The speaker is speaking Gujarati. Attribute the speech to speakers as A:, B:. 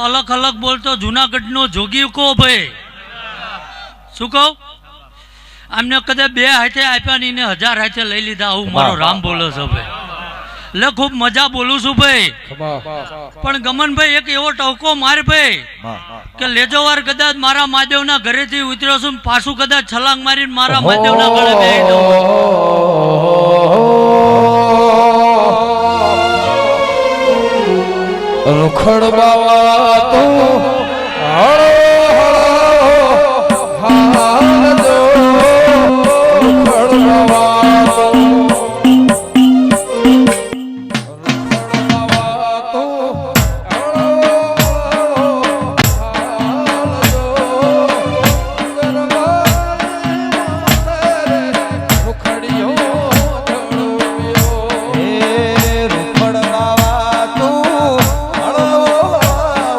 A: અલગ અલગ બોલતો જુનાગઢ નો જોગી કો ભાઈ શું કહું આમને કદાચ 2 હાથે આપ્યા ને 1000 હાથે લઈ લીધા આવું મારો રામ બોલે છે ભાઈ એટલે ખૂબ મજા બોલું છું ભાઈ પણ ગમનભાઈ એક એવો ટવકો માર ભાઈ કે લેજો વાર કદાચ મારા મહાદેવના ઘરેથી ઉતર્યો છું પાછું કદાચ છલાંગ મારીને મારા મહાદેવના ગળે બેહી દઉં
B: રૂખડ બાવા તું